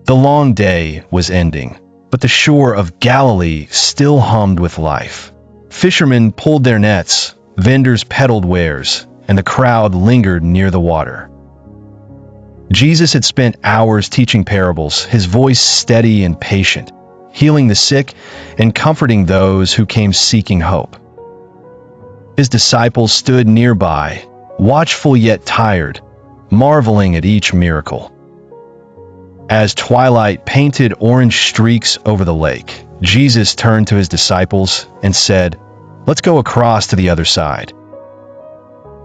The long day was ending, but the shore of Galilee still hummed with life. Fishermen pulled their nets, vendors peddled wares, and the crowd lingered near the water. Jesus had spent hours teaching parables, his voice steady and patient, healing the sick and comforting those who came seeking hope. His disciples stood nearby, watchful yet tired, marveling at each miracle. As twilight painted orange streaks over the lake, Jesus turned to his disciples and said, "Let's go across to the other side."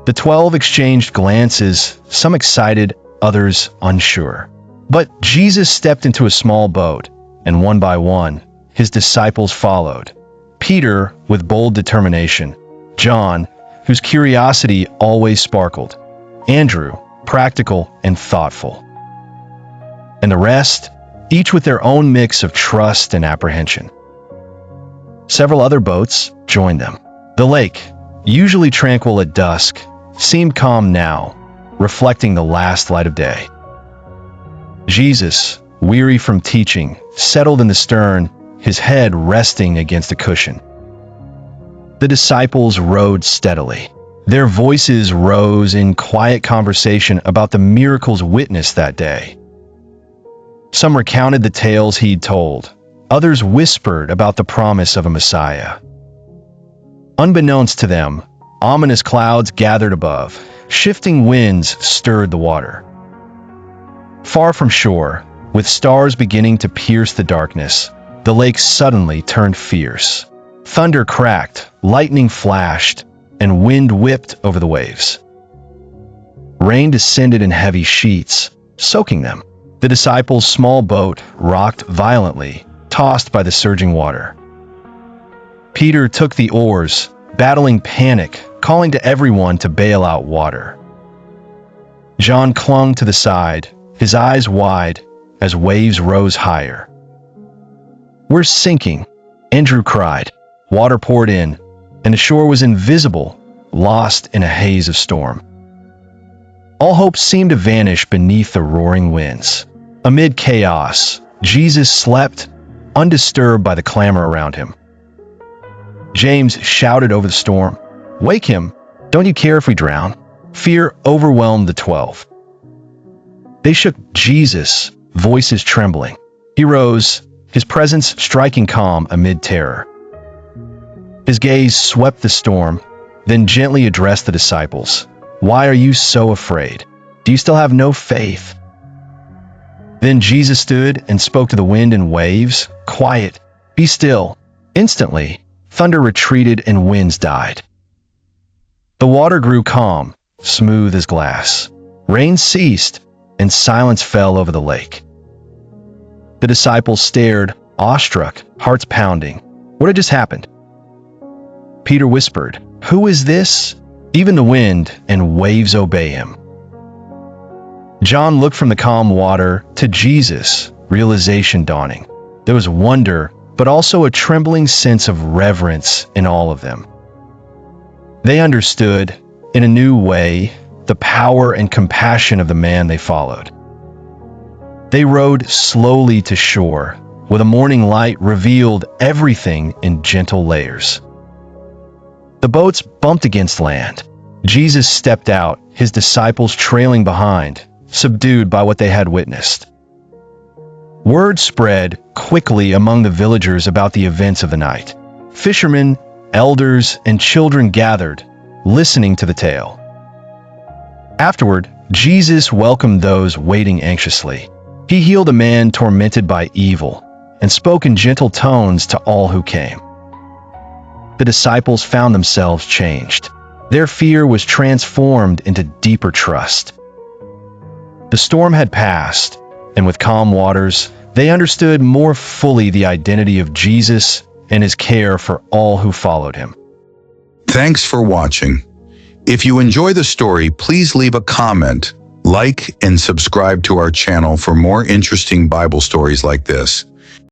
The 12 exchanged glances, some excited, others unsure. But Jesus stepped into a small boat, and one by one, his disciples followed. Peter, with bold determination; John, whose curiosity always sparkled; Andrew, practical and thoughtful. And the rest, each with their own mix of trust and apprehension. Several other boats joined them. The lake, usually tranquil at dusk, seemed calm now, reflecting the last light of day. Jesus, weary from teaching, settled in the stern, his head resting against a cushion. The disciples rowed steadily. Their voices rose in quiet conversation about the miracles witnessed that day. Some recounted the tales he'd told. Others whispered about the promise of a Messiah. Unbeknownst to them, ominous clouds gathered above. Shifting winds stirred the water. Far from shore, with stars beginning to pierce the darkness, the lake suddenly turned fierce. Thunder cracked, lightning flashed, and wind whipped over the waves. Rain descended in heavy sheets, soaking them. The disciples' small boat rocked violently, tossed by the surging water. Peter took the oars, battling panic, calling to everyone to bail out water. John clung to the side, his eyes wide, as waves rose higher. "We're sinking," Andrew cried. Water poured in, and the shore was invisible, lost in a haze of storm. All hope seemed to vanish beneath the roaring winds. Amid chaos, Jesus slept, undisturbed by the clamor around him. James shouted over the storm, "Wake him! Don't you care if we drown?" Fear overwhelmed the 12. They shook Jesus, voices trembling. He rose, his presence striking calm amid terror. His gaze swept the storm, then gently addressed the disciples. "Why are you so afraid? Do you still have no faith?" Then Jesus stood and spoke to the wind and waves, "Quiet, be still." Instantly, thunder retreated and winds died. The water grew calm, smooth as glass. Rain ceased, and silence fell over the lake. The disciples stared, awestruck, hearts pounding. What had just happened? Peter whispered, "Who is this?" Even the wind and waves obey him. John looked from the calm water to Jesus, realization dawning. There was wonder, but also a trembling sense of reverence in all of them. They understood, in a new way, the power and compassion of the man they followed. They rowed slowly to shore, where the morning light revealed everything in gentle layers. The boats bumped against land. Jesus stepped out, his disciples trailing behind, subdued by what they had witnessed. Word spread quickly among the villagers about the events of the night. Fishermen, elders, and children gathered, listening to the tale. Afterward, Jesus welcomed those waiting anxiously. He healed a man tormented by evil and spoke in gentle tones to all who came. The disciples found themselves changed. Their fear was transformed into deeper trust. The storm had passed, and with calm waters, they understood more fully the identity of Jesus and his care for all who followed him. Thanks for watching. If you enjoy the story, please leave a comment, like, and subscribe to our channel for more interesting Bible stories like this.